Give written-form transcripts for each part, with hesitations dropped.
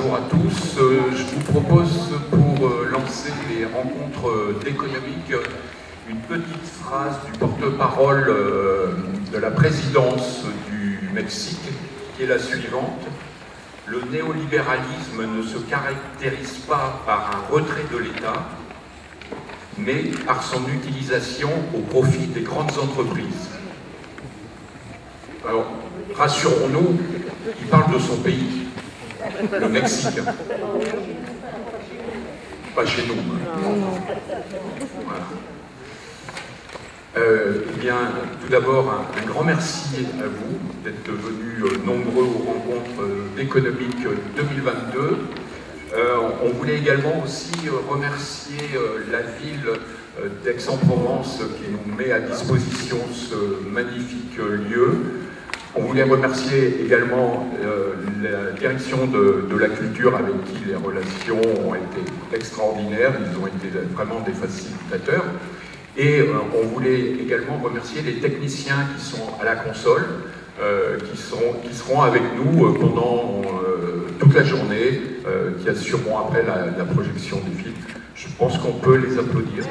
bonjour à tous. Je vous propose pour lancer les rencontres d'économique une petite phrase du porte-parole de la présidence du Mexique qui est la suivante. Le néolibéralisme ne se caractérise pas par un retrait de l'État, mais par son utilisation au profit des grandes entreprises. Alors, rassurons-nous, il parle de son pays, le Mexique. Pas chez nous. Voilà. Eh bien, tout d'abord, un grand merci à vous d'être venus nombreux aux rencontres d'économique 2022. On voulait également aussi remercier la ville d'Aix-en-Provence qui nous met à disposition ce magnifique lieu. On voulait remercier également la direction de la culture avec qui les relations ont été extraordinaires. Ils ont été vraiment des facilitateurs. Et on voulait également remercier les techniciens qui sont à la console, qui seront avec nous pendant toute la journée, qui assureront après la projection des films. Je pense qu'on peut les applaudir.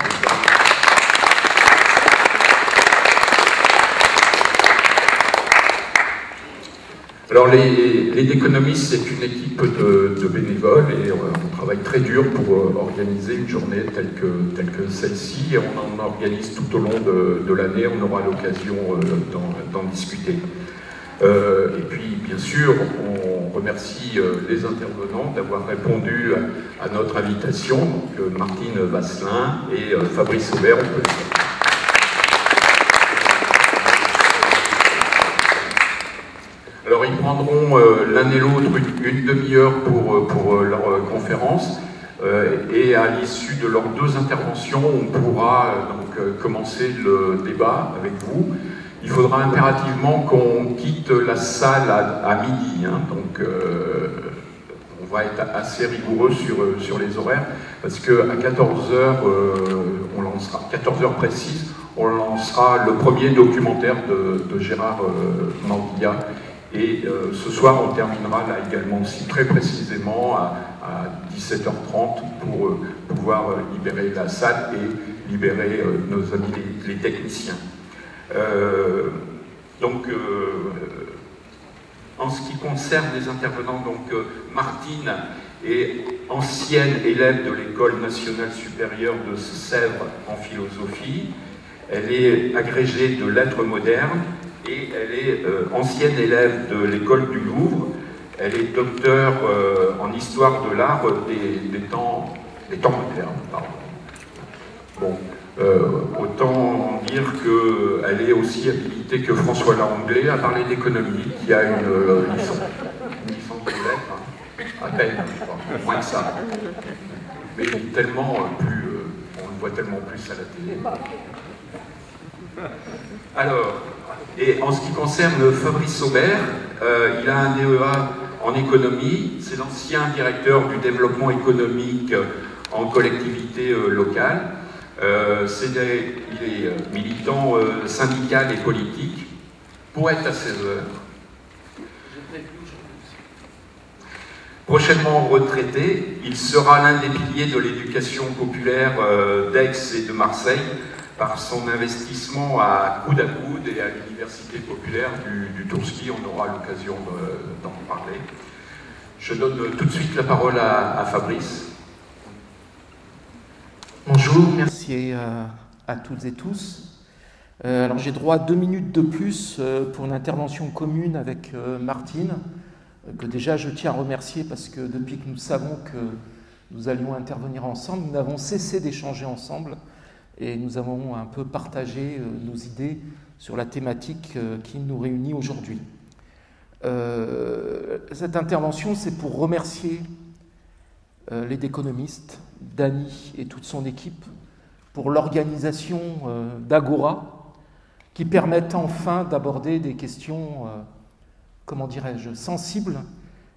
Alors les Déconomistes, c'est une équipe de bénévoles et on travaille très dur pour organiser une journée telle que celle-ci et on en organise tout au long de l'année, on aura l'occasion d'en discuter. Et puis bien sûr, on remercie les intervenants d'avoir répondu à notre invitation, donc Martine Vasselin et Fabrice Aubert. Alors ils prendront l'un et l'autre une demi-heure pour leur conférence et à l'issue de leurs deux interventions, on pourra donc commencer le débat avec vous. Il faudra impérativement qu'on quitte la salle à midi, hein, donc on va être assez rigoureux sur les horaires parce qu'à 14h, on lancera, 14h précise, on lancera le premier documentaire de Gérard Mandilla. Et ce soir, on terminera là également aussi très précisément à 17h30 pour pouvoir libérer la salle et libérer nos amis les techniciens. En ce qui concerne les intervenants, donc Martine est ancienne élève de l'École nationale supérieure de Sèvres en philosophie. Elle est agrégée de lettres modernes. Et elle est ancienne élève de l'école du Louvre. Elle est docteure en histoire de l'art des temps modernes. Pardon. Bon, autant dire qu'elle est aussi habilitée que François Langlais à parler d'économie, qui a une licence de lettres, à peine, je crois, moins que ça. Mais tellement plus, on le voit tellement plus à la télé. Alors. Et en ce qui concerne Fabrice Aubert, il a un DEA en économie, c'est l'ancien directeur du développement économique en collectivité locale. Il est militant syndical et politique, poète à 16 heures. Prochainement retraité, il sera l'un des piliers de l'éducation populaire d'Aix et de Marseille, par son investissement à coude et à l'université populaire du Tourski. On aura l'occasion d'en parler. Je donne tout de suite la parole à Fabrice. Bonjour, merci à toutes et tous. Alors j'ai droit à 2 minutes de plus pour une intervention commune avec Martine, que déjà je tiens à remercier parce que depuis que nous savons que nous allions intervenir ensemble, nous n'avons cessé d'échanger ensemble. Et nous avons un peu partagé nos idées sur la thématique qui nous réunit aujourd'hui. Cette intervention, c'est pour remercier les Déconomistes, Dany et toute son équipe, pour l'organisation d'Agora, qui permettent enfin d'aborder des questions, comment dirais-je, sensibles,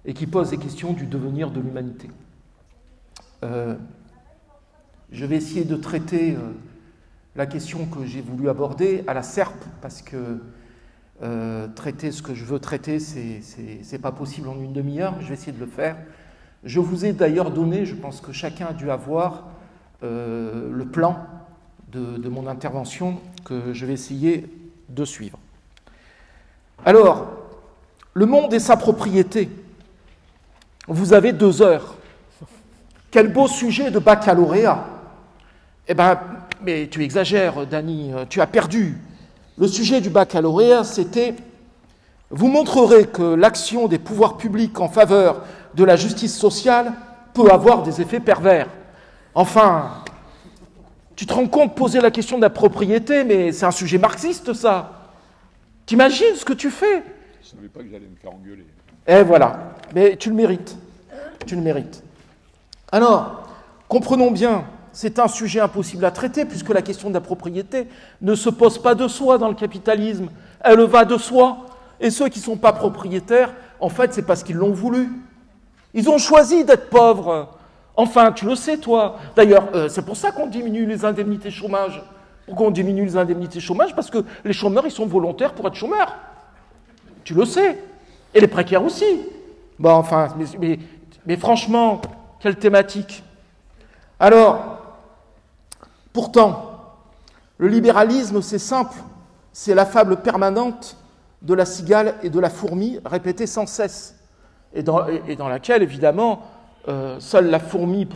et qui posent des questions du devenir de l'humanité. Je vais essayer de traiter la question que j'ai voulu aborder à la serpe, parce que traiter ce que je veux traiter, c'est pas possible en une demi-heure. Je vais essayer de le faire Je vous ai d'ailleurs donné, je pense que chacun a dû avoir le plan de mon intervention que je vais essayer de suivre. Alors, le monde et sa propriété. Vous avez 2 heures. Quel beau sujet de baccalauréat. Eh bien, mais tu exagères, Dany, tu as perdu. Le sujet du baccalauréat, c'était « Vous montrerez que l'action des pouvoirs publics en faveur de la justice sociale peut avoir des effets pervers. » Enfin, tu te rends compte, poser la question de la propriété, mais c'est un sujet marxiste, ça. T'imagines ce que tu fais? Je ne savais pas que j'allais me faire engueuler. Et voilà, mais tu le mérites. Tu le mérites. Alors, comprenons bien, c'est un sujet impossible à traiter puisque la question de la propriété ne se pose pas de soi dans le capitalisme. Elle va de soi. Et ceux qui ne sont pas propriétaires, en fait, c'est parce qu'ils l'ont voulu. Ils ont choisi d'être pauvres. Enfin, tu le sais, toi. D'ailleurs, c'est pour ça qu'on diminue les indemnités chômage. Pourquoi on diminue les indemnités chômage? Parce que les chômeurs, ils sont volontaires pour être chômeurs. Tu le sais. Et les précaires aussi. Bon, enfin, mais franchement, quelle thématique. Alors, pourtant, le libéralisme, c'est simple. C'est la fable permanente de la cigale et de la fourmi, répétée sans cesse. Et dans laquelle, évidemment, seule la fourmi,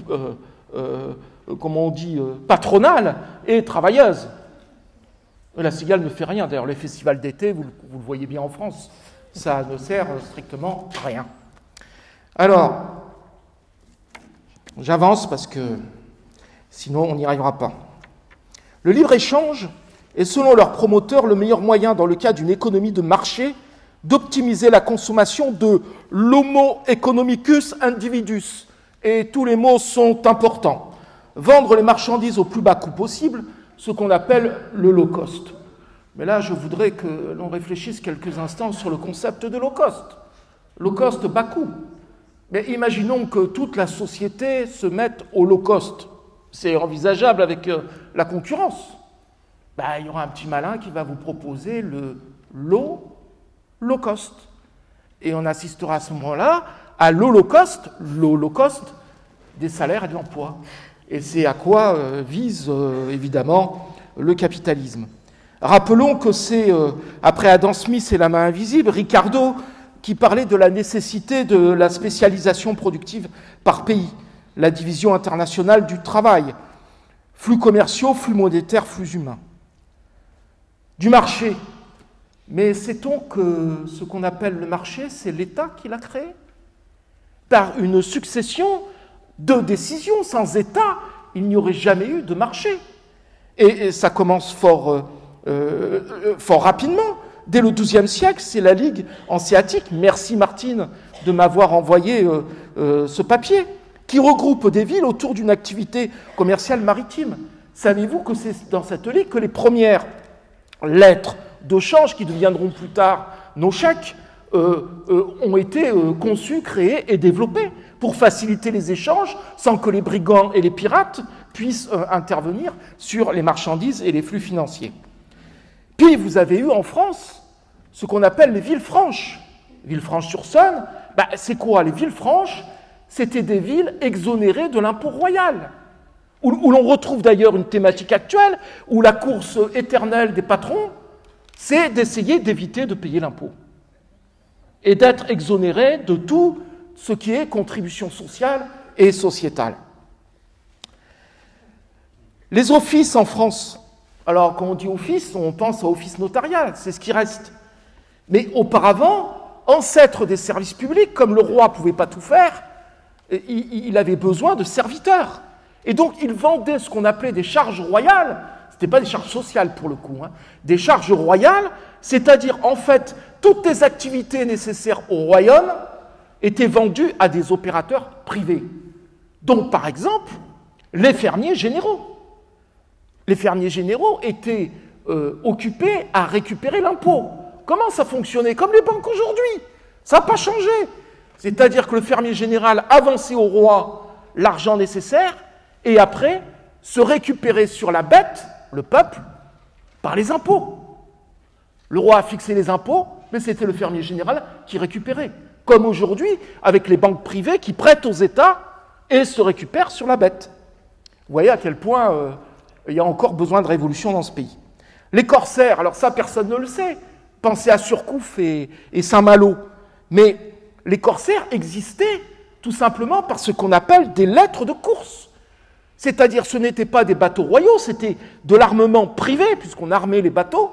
comment on dit, patronale est travailleuse. La cigale ne fait rien. D'ailleurs, les festivals d'été, vous le voyez bien en France, ça ne sert strictement à rien. Alors, j'avance parce que sinon on n'y arrivera pas. Le libre-échange est, selon leurs promoteurs, le meilleur moyen, dans le cas d'une économie de marché, d'optimiser la consommation de l'homo economicus individus. Et tous les mots sont importants. Vendre les marchandises au plus bas coût possible, ce qu'on appelle le low cost. Mais là, je voudrais que l'on réfléchisse quelques instants sur le concept de low cost. Low cost, bas coût. Mais imaginons que toute la société se mette au low cost. C'est envisageable avec la concurrence. Ben, il y aura un petit malin qui va vous proposer le low cost. Et on assistera à ce moment-là à l'holocauste des salaires et de l'emploi. Et c'est à quoi vise évidemment le capitalisme. Rappelons que c'est, après Adam Smith et la main invisible, Ricardo qui parlait de la nécessité de la spécialisation productive par pays, la division internationale du travail, flux commerciaux, flux monétaires, flux humains. Du marché. Mais sait-on que ce qu'on appelle le marché, c'est l'État qui l'a créé? Par une succession de décisions. Sans État, il n'y aurait jamais eu de marché. Et ça commence fort rapidement. Dès le XIIe siècle, c'est la Ligue hanséatique, merci Martine de m'avoir envoyé ce papier, qui regroupe des villes autour d'une activité commerciale maritime. Savez-vous que c'est dans cette ligue que les premières lettres de change, qui deviendront plus tard nos chèques, ont été conçues, créées et développées pour faciliter les échanges sans que les brigands et les pirates puissent intervenir sur les marchandises et les flux financiers. Puis vous avez eu en France ce qu'on appelle les villes franches. Villefranche-sur-Saône, c'est quoi? Les villes franches, c'était des villes exonérées de l'impôt royal, où l'on retrouve d'ailleurs une thématique actuelle, où la course éternelle des patrons, c'est d'essayer d'éviter de payer l'impôt et d'être exonéré de tout ce qui est contribution sociale et sociétale. Les offices en France, alors quand on dit office, on pense à office notarial, c'est ce qui reste. Mais auparavant, ancêtre des services publics, comme le roi ne pouvait pas tout faire, il avait besoin de serviteurs. Et donc il vendait ce qu'on appelait des charges royales, ce n'était pas des charges sociales pour le coup, des charges royales, c'est-à-dire en fait toutes les activités nécessaires au royaume étaient vendues à des opérateurs privés. Donc par exemple, les fermiers généraux. Les fermiers généraux étaient occupés à récupérer l'impôt. Comment ça fonctionnait? Comme les banques aujourd'hui. Ça n'a pas changé. C'est-à-dire que le fermier général avançait au roi l'argent nécessaire et après se récupérait sur la bête, le peuple, par les impôts. Le roi a fixé les impôts, mais c'était le fermier général qui récupérait. comme aujourd'hui avec les banques privées qui prêtent aux États et se récupèrent sur la dette. Vous voyez à quel point il y a encore besoin de révolution dans ce pays. Les corsaires, alors ça personne ne le sait, pensez à Surcouf et Saint-Malo, mais les corsaires existaient tout simplement par ce qu'on appelle des lettres de course. C'est-à-dire ce n'étaient pas des bateaux royaux, c'était de l'armement privé, puisqu'on armait les bateaux,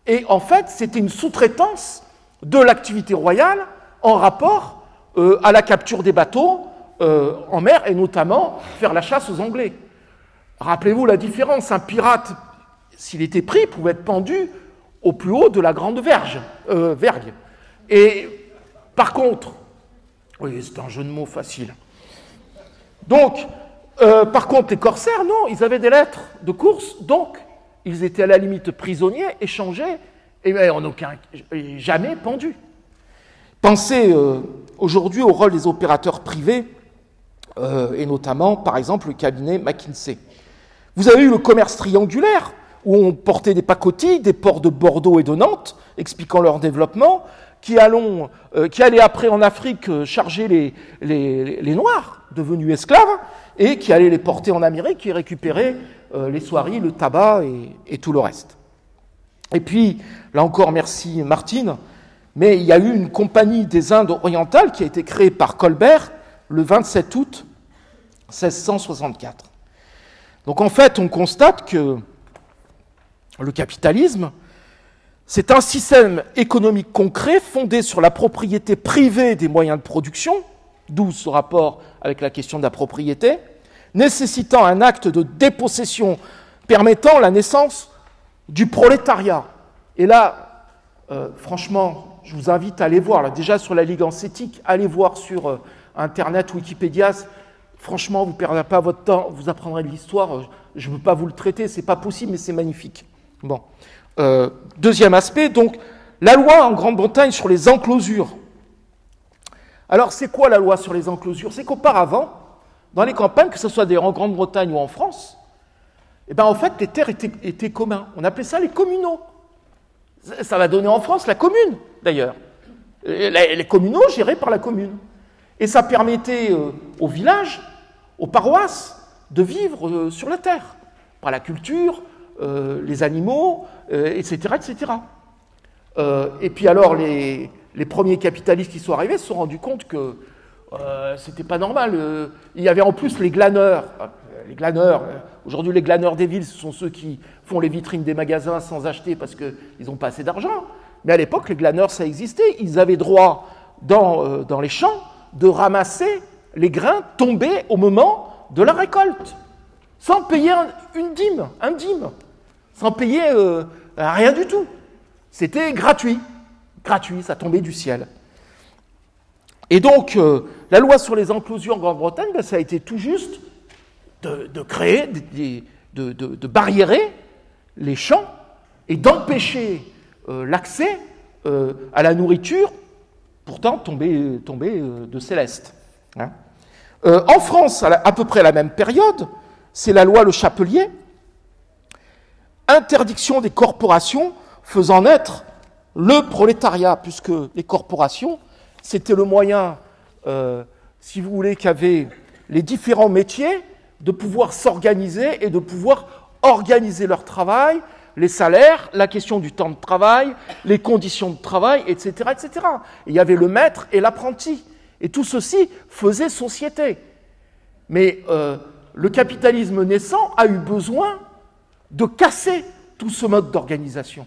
et en fait c'était une sous-traitance de l'activité royale en rapport à la capture des bateaux en mer, et notamment faire la chasse aux Anglais. Rappelez-vous la différence, un pirate, s'il était pris, pouvait être pendu au plus haut de la grande vergue. Et par contre, oui, c'est un jeu de mots facile. Donc, par contre, les corsaires, non, ils avaient des lettres de course, donc ils étaient à la limite prisonniers, échangés, et jamais pendus. Pensez aujourd'hui au rôle des opérateurs privés, et notamment, par exemple, le cabinet McKinsey. Vous avez eu le commerce triangulaire, où on portait des pacotilles des ports de Bordeaux et de Nantes, expliquant leur développement, qui allaient après en Afrique charger les Noirs, devenus esclaves, et qui allaient les porter en Amérique et récupérer les soieries, le tabac et tout le reste. Et puis, là encore, merci Martine, mais il y a eu une compagnie des Indes orientales qui a été créée par Colbert le 27 août 1664. Donc en fait, on constate que le capitalisme, c'est un système économique concret fondé sur la propriété privée des moyens de production, d'où ce rapport avec la question de la propriété, nécessitant un acte de dépossession permettant la naissance du prolétariat. Et là, franchement, je vous invite à aller voir, là, déjà sur la Ligue encétique, allez voir sur Internet, Wikipédia. Franchement, vous ne perdrez pas votre temps, vous apprendrez de l'histoire. Je ne veux pas vous le traiter, ce n'est pas possible, mais c'est magnifique. Bon. Deuxième aspect, donc, la loi en Grande-Bretagne sur les enclosures. Alors, c'est quoi la loi sur les enclosures? C'est qu'auparavant, dans les campagnes, que ce soit d'ailleurs en Grande-Bretagne ou en France, eh ben, en fait, les terres étaient communs. On appelait ça les communaux. Ça va donner en France la commune, d'ailleurs. Les communaux gérés par la commune. Et ça permettait aux villages, aux paroisses, de vivre sur la terre, par la culture, les animaux, etc., etc. Et puis alors, les premiers capitalistes qui sont arrivés se sont rendus compte que c'était pas normal. Il y avait en plus les glaneurs. Aujourd'hui, les glaneurs des villes, ce sont ceux qui font les vitrines des magasins sans acheter parce qu'ils n'ont pas assez d'argent. Mais à l'époque, les glaneurs, ça existait. Ils avaient droit, dans les champs, de ramasser les grains tombés au moment de la récolte, sans payer un dîme, sans payer rien du tout. C'était gratuit, ça tombait du ciel. Et donc, la loi sur les enclosures en Grande-Bretagne, ben, ça a été tout juste de créer, de barriérer les champs et d'empêcher l'accès à la nourriture, pourtant tombée de céleste. Hein. En France, à peu près à la même période, c'est la loi Le Chapelier, interdiction des corporations faisant naître le prolétariat, puisque les corporations, c'était le moyen, si vous voulez, qu'avaient les différents métiers de pouvoir s'organiser et de pouvoir organiser leur travail, les salaires, la question du temps de travail, les conditions de travail, etc., etc. Et il y avait le maître et l'apprenti. Et tout ceci faisait société. Mais le capitalisme naissant a eu besoin de casser tout ce mode d'organisation.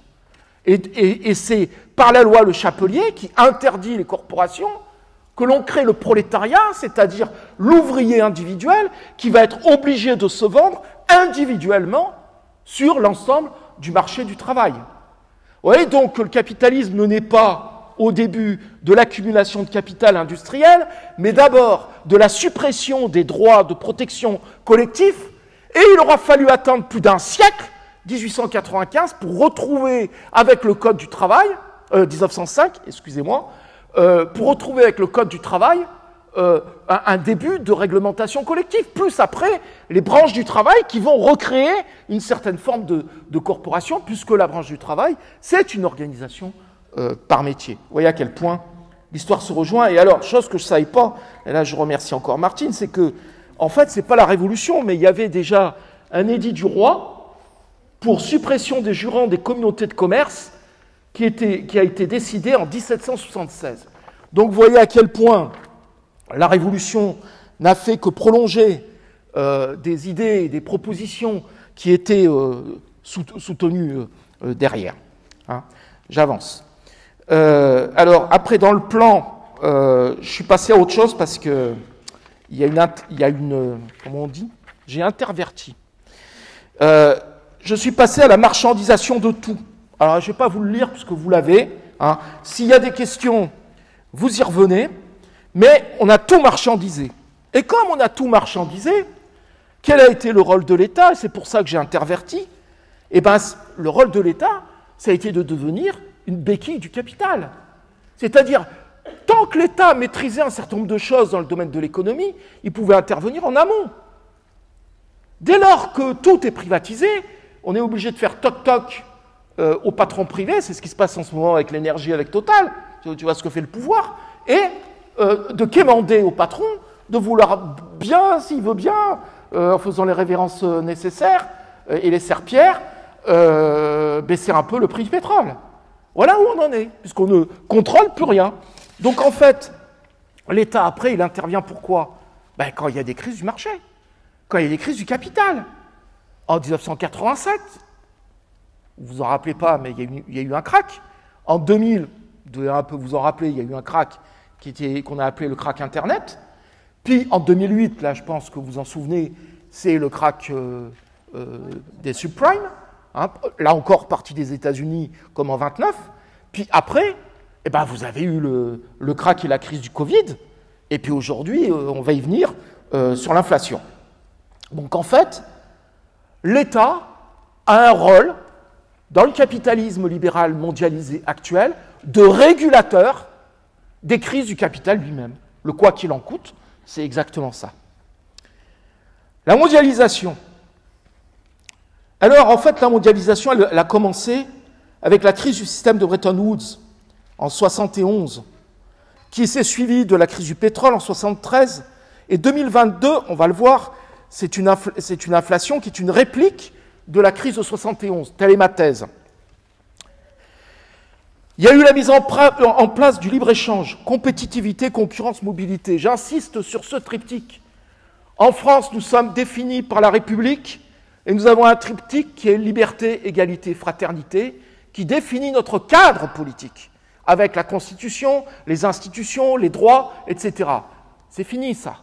Et c'est par la loi Le Chapelier qui interdit les corporations que l'on crée le prolétariat, c'est-à-dire l'ouvrier individuel qui va être obligé de se vendre individuellement sur l'ensemble du marché du travail. Vous voyez donc que le capitalisme ne naît pas au début de l'accumulation de capital industriel, mais d'abord de la suppression des droits de protection collectifs, et il aura fallu attendre plus d'un siècle, 1895, pour retrouver avec le Code du travail, 1905, excusez-moi, pour retrouver avec le Code du travail un début de réglementation collective, plus après les branches du travail qui vont recréer une certaine forme de corporation, puisque la branche du travail, c'est une organisation par métier. Vous voyez à quel point l'histoire se rejoint. Et alors, chose que je ne savais pas, et là je remercie encore Martine, c'est que, en fait, ce n'est pas la Révolution, mais il y avait déjà un édit du roi pour suppression des jurants des communautés de commerce qui a été décidé en 1776. Donc vous voyez à quel point la Révolution n'a fait que prolonger des idées et des propositions qui étaient soutenues derrière. Hein. J'avance. Alors, après, dans le plan, je suis passé à autre chose parce que il y a une comment on dit ? J'ai interverti. Je suis passé à la marchandisation de tout. Alors, je ne vais pas vous le lire puisque vous l'avez. Hein. S'il y a des questions, vous y revenez. Mais on a tout marchandisé. Et comme on a tout marchandisé, quel a été le rôle de l'État ? Et c'est pour ça que j'ai interverti. Eh bien, le rôle de l'État, ça a été de devenir une béquille du capital. C'est-à-dire, tant que l'État maîtrisait un certain nombre de choses dans le domaine de l'économie, il pouvait intervenir en amont. Dès lors que tout est privatisé, on est obligé de faire toc-toc aux patrons privés, c'est ce qui se passe en ce moment avec l'énergie, avec Total, tu vois ce que fait le pouvoir, et de quémander au patron, de vouloir bien, s'il veut bien, en faisant les révérences nécessaires et les serpillères, baisser un peu le prix du pétrole. Voilà où on en est, puisqu'on ne contrôle plus rien. Donc en fait, l'État, après, il intervient pourquoi ? Ben, quand il y a des crises du marché, quand il y a des crises du capital. En 1987, vous vous en rappelez pas, mais il y a eu un crack. En 2000, vous devez un peu vous en rappeler, il y a eu un crack qu'on a appelé le crack Internet. Puis en 2008, là je pense que vous vous en souvenez, c'est le crack des subprimes. Hein, là encore, parti des États-Unis comme en 29. Puis après, eh ben, vous avez eu le crack et la crise du Covid. Et puis aujourd'hui, on va y venir sur l'inflation. Donc en fait, l'État a un rôle dans le capitalisme libéral mondialisé actuel de régulateur des crises du capital lui-même. Le quoi qu'il en coûte, c'est exactement ça. La mondialisation. Alors, en fait, la mondialisation, elle a commencé avec la crise du système de Bretton Woods en 1971, qui s'est suivie de la crise du pétrole en 1973. Et 2022, on va le voir, c'est une inflation qui est une réplique de la crise de 1971. Telle est ma thèse. Il y a eu la mise en place du libre-échange, compétitivité, concurrence, mobilité. J'insiste sur ce triptyque. En France, nous sommes définis par la République et nous avons un triptyque qui est liberté, égalité, fraternité, qui définit notre cadre politique, avec la Constitution, les institutions, les droits, etc. C'est fini, ça.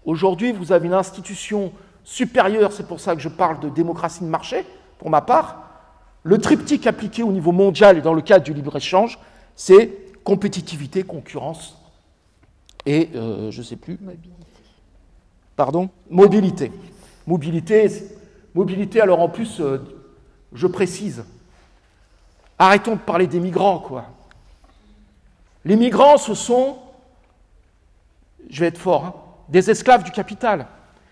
Aujourd'hui, vous avez une institution supérieure, c'est pour ça que je parle de démocratie de marché, pour ma part. Le triptyque appliqué au niveau mondial et dans le cadre du libre-échange, c'est compétitivité, concurrence et, je ne sais plus... Pardon ? Mobilité. Mobilité, alors en plus, je précise, arrêtons de parler des migrants, quoi. Les migrants, ce sont, je vais être fort, hein, des esclaves du capital.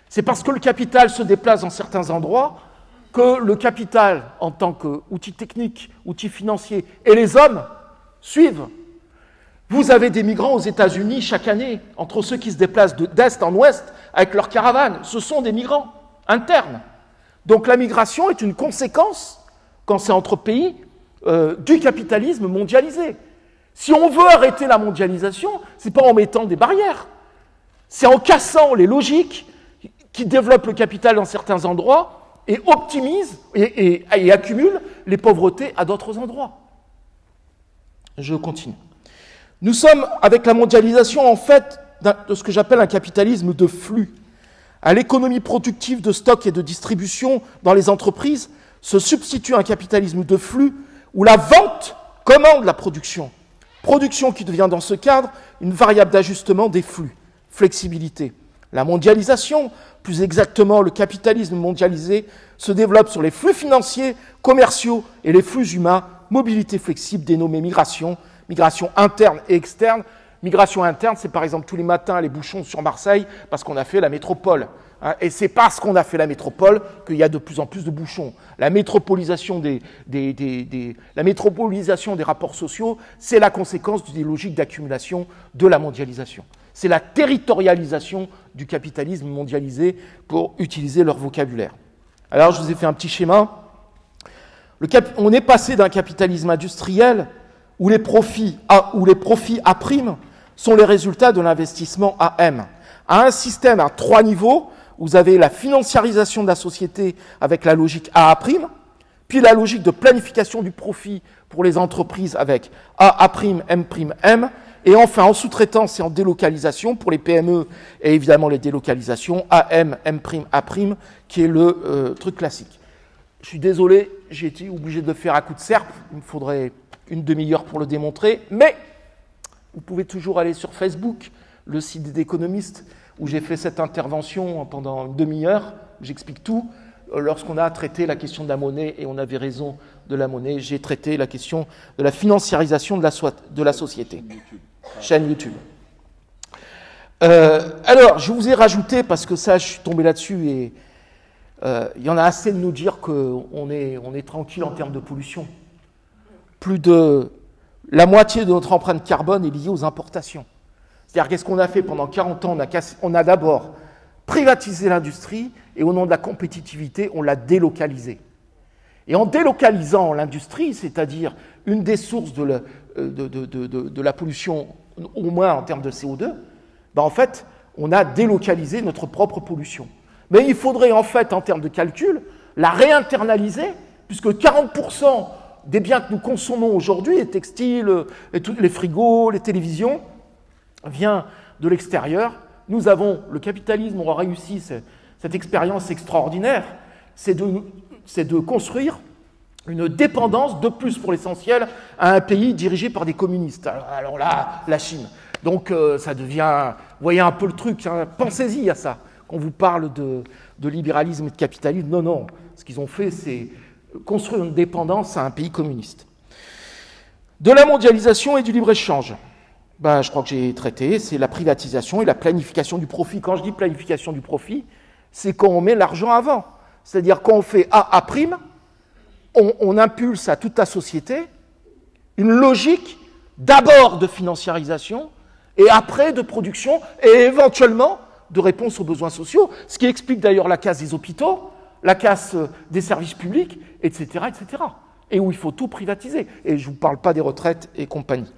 C'est parce que le capital se déplace dans certains endroits que le capital, en tant qu'outil technique, outil financier, et les hommes suivent. Vous avez des migrants aux États-Unis chaque année, entre ceux qui se déplacent d'est en ouest avec leurs caravanes. Ce sont des migrants internes. Donc la migration est une conséquence, quand c'est entre pays, du capitalisme mondialisé. Si on veut arrêter la mondialisation, ce n'est pas en mettant des barrières. C'est en cassant les logiques qui développent le capital dans certains endroits et optimisent et accumulent les pauvretés à d'autres endroits. Je continue. Nous sommes, avec la mondialisation, en fait, de ce que j'appelle un capitalisme de flux. À l'économie productive de stock et de distribution dans les entreprises se substitue un capitalisme de flux où la vente commande la production. Production qui devient dans ce cadre une variable d'ajustement des flux, flexibilité. La mondialisation, plus exactement le capitalisme mondialisé, se développe sur les flux financiers, commerciaux et les flux humains, mobilité flexible dénommée migration, migration interne et externe. Migration interne, c'est par exemple tous les matins les bouchons sur Marseille parce qu'on a fait la métropole. Et c'est parce qu'on a fait la métropole qu'il y a de plus en plus de bouchons. La métropolisation la métropolisation des rapports sociaux, c'est la conséquence des logiques d'accumulation de la mondialisation. C'est la territorialisation du capitalisme mondialisé, pour utiliser leur vocabulaire. Alors, je vous ai fait un petit schéma. On est passé d'un capitalisme industriel où les profits A' sont les résultats de l'investissement AM, à un système à 3 niveaux. Vous avez la financiarisation de la société avec la logique AA', puis la logique de planification du profit pour les entreprises avec AA', M', et enfin en sous-traitance et en délocalisation pour les PME et évidemment les délocalisations AM, M', A', qui est le truc classique. Je suis désolé, j'ai été obligé de le faire à coup de serpe, il me faudrait une demi-heure pour le démontrer, mais vous pouvez toujours aller sur Facebook, le site des économistes, où j'ai fait cette intervention pendant une demi-heure, j'explique tout. Lorsqu'on a traité la question de la monnaie, et on avait raison de la monnaie, j'ai traité la question de la financiarisation de la société. Chaîne YouTube. Alors, je vous ai rajouté, parce que ça, je suis tombé là-dessus, et il y en a assez de nous dire qu'on est tranquille en termes de pollution. Plus de la moitié de notre empreinte carbone est liée aux importations. C'est-à-dire, qu'est-ce qu'on a fait pendant 40 ans? On a d'abord privatisé l'industrie et au nom de la compétitivité, on l'a délocalisée. Et en délocalisant l'industrie, c'est-à-dire une des sources de la pollution, au moins en termes de CO2, en fait, on a délocalisé notre propre pollution. Mais il faudrait en fait, en termes de calcul, la réinternaliser, puisque 40% des biens que nous consommons aujourd'hui, les textiles, les frigos, les télévisions, vient de l'extérieur. Nous avons, le capitalisme aura réussi cette expérience extraordinaire, c'est de construire une dépendance de plus pour l'essentiel à un pays dirigé par des communistes. Alors là, la Chine. Donc ça devient, vous voyez un peu le truc, hein, pensez-y à ça, qu'on vous parle de libéralisme et de capitalisme. Non, non, ce qu'ils ont fait, c'est construire une dépendance à un pays communiste. De la mondialisation et du libre-échange. Je crois que j'ai traité, c'est la privatisation et la planification du profit. Quand je dis planification du profit, c'est quand on met l'argent avant. C'est-à-dire quand on fait AA', on impulse à toute la société une logique d'abord de financiarisation et après de production et éventuellement de réponse aux besoins sociaux, ce qui explique d'ailleurs la casse des hôpitaux, la casse des services publics, etc., etc. Et où il faut tout privatiser. Et je ne vous parle pas des retraites et compagnie.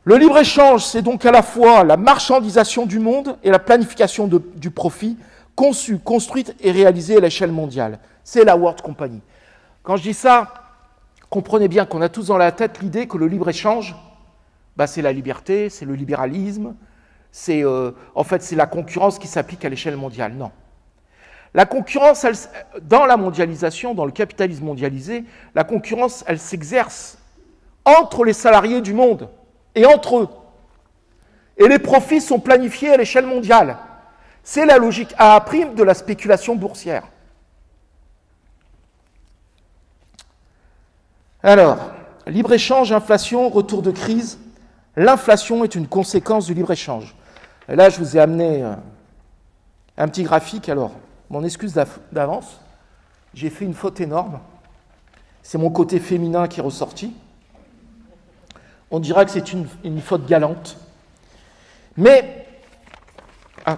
Le libre-échange, c'est donc à la fois la marchandisation du monde et la planification du profit conçue, construite et réalisée à l'échelle mondiale. C'est la World Company. Quand je dis ça, comprenez bien qu'on a tous dans la tête l'idée que le libre-échange, c'est la liberté, c'est le libéralisme, c'est en fait c'est la concurrence qui s'applique à l'échelle mondiale. Non. La concurrence, dans la mondialisation, dans le capitalisme mondialisé, la concurrence, elle s'exerce entre les salariés du monde et entre eux. Et les profits sont planifiés à l'échelle mondiale. C'est la logique AA' de la spéculation boursière. Alors, libre-échange, inflation, retour de crise. L'inflation est une conséquence du libre-échange. Et là, je vous ai amené un petit graphique. Alors, mon excuse d'avance, j'ai fait une faute énorme. C'est mon côté féminin qui est ressorti. On dira que c'est une faute galante. Mais,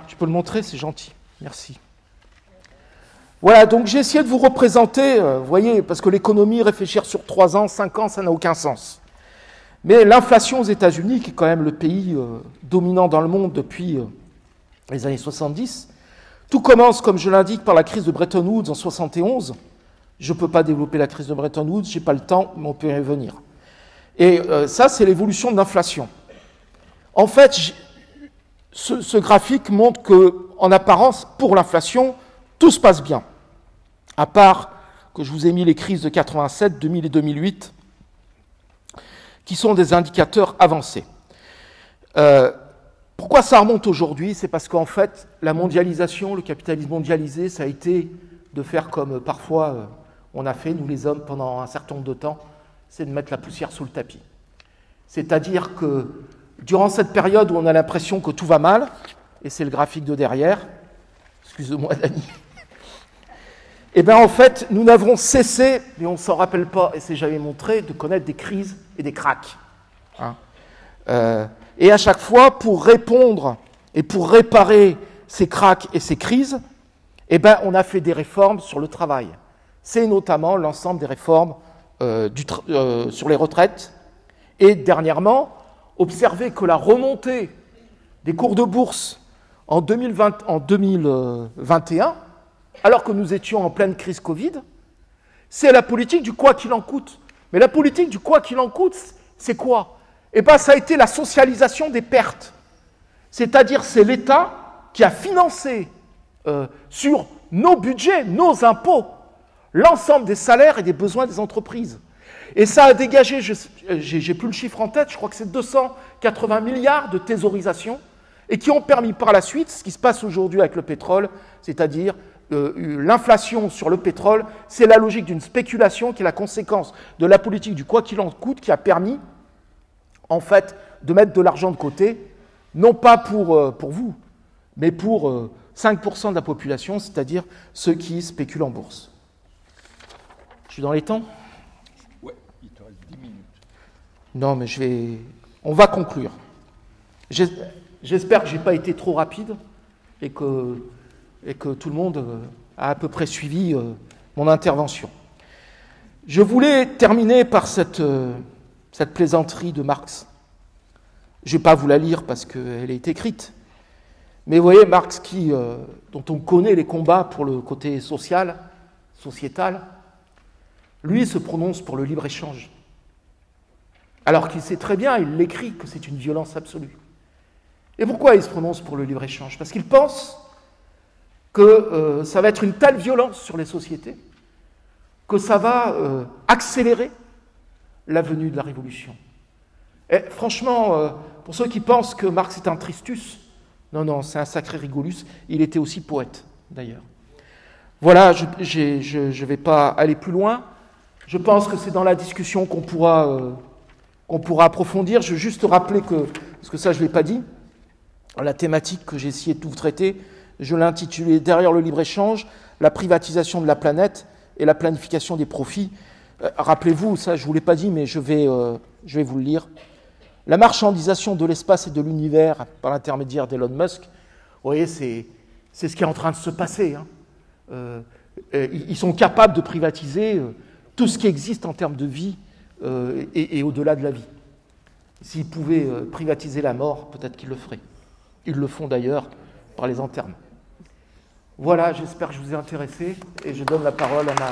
tu peux le montrer, c'est gentil. Merci. Voilà, donc j'ai essayé de vous représenter, vous voyez, parce que l'économie, réfléchir sur 3 ans, 5 ans, ça n'a aucun sens. Mais l'inflation aux États-Unis, qui est quand même le pays dominant dans le monde depuis les années 70, tout commence, comme je l'indique, par la crise de Bretton Woods en 71. Je ne peux pas développer la crise de Bretton Woods, je n'ai pas le temps, mais on peut y revenir. Et ça, c'est l'évolution de l'inflation. En fait, ce graphique montre qu'en apparence, pour l'inflation, tout se passe bien. À part que je vous ai mis les crises de 87, 2000 et 2008, qui sont des indicateurs avancés. Pourquoi ça remonte aujourd'hui? C'est parce qu'en fait, la mondialisation, le capitalisme mondialisé, ça a été de faire comme parfois on a fait, nous les hommes, pendant un certain nombre de temps, c'est de mettre la poussière sous le tapis. C'est-à-dire que durant cette période où on a l'impression que tout va mal, et c'est le graphique de derrière, Excuse-moi, Dany. Eh bien, en fait, nous n'avons cessé, mais on ne s'en rappelle pas, et c'est jamais montré, de connaître des crises et des cracks. Hein. Et à chaque fois, pour répondre et pour réparer ces cracks et ces crises, eh ben, on a fait des réformes sur le travail. C'est notamment l'ensemble des réformes sur les retraites. Et dernièrement, observez que la remontée des cours de bourse en 2021, alors que nous étions en pleine crise Covid, c'est la politique du quoi qu'il en coûte. Mais la politique du quoi qu'il en coûte, c'est quoi? Eh bien, ça a été la socialisation des pertes. C'est-à-dire, c'est l'État qui a financé sur nos budgets, nos impôts, l'ensemble des salaires et des besoins des entreprises. Et ça a dégagé, j'ai plus le chiffre en tête, je crois que c'est 280 milliards de thésaurisation, et qui ont permis par la suite ce qui se passe aujourd'hui avec le pétrole, c'est-à-dire l'inflation sur le pétrole, c'est la logique d'une spéculation qui est la conséquence de la politique du quoi qu'il en coûte, qui a permis, en fait, de mettre de l'argent de côté, non pas pour vous, mais pour 5% de la population, c'est-à-dire ceux qui spéculent en bourse. Je suis dans les temps ? Ouais, il te reste 10 minutes. Non, mais on va conclure. J'espère que je n'ai pas été trop rapide et que tout le monde a à peu près suivi mon intervention. Je voulais terminer par cette plaisanterie de Marx. Je ne vais pas vous la lire parce qu'elle est écrite. Mais vous voyez, Marx, dont on connaît les combats pour le côté social, sociétal, lui se prononce pour le libre-échange. Alors qu'il sait très bien, il l'écrit, que c'est une violence absolue. Et pourquoi il se prononce pour le libre-échange? Parce qu'il pense que ça va être une telle violence sur les sociétés que ça va accélérer la venue de la révolution. Et franchement, pour ceux qui pensent que Marx est un tristus, non, c'est un sacré rigolus. Il était aussi poète, d'ailleurs. Voilà, je ne vais pas aller plus loin. Je pense que c'est dans la discussion qu'on pourra approfondir. Je veux juste rappeler parce que ça je ne l'ai pas dit, la thématique que j'ai essayé de vous traiter, je l'ai intitulée « Derrière le libre-échange, la privatisation de la planète et la planification des profits ». Rappelez-vous, ça je ne vous l'ai pas dit, mais je vais vous le lire. La marchandisation de l'espace et de l'univers par l'intermédiaire d'Elon Musk, vous voyez, c'est ce qui est en train de se passer. Hein. Ils sont capables de privatiser tout ce qui existe en termes de vie et au-delà de la vie. S'ils pouvaient privatiser la mort, peut-être qu'ils le feraient. Ils le font d'ailleurs par les internes. Voilà, j'espère que je vous ai intéressé et je donne la parole à ma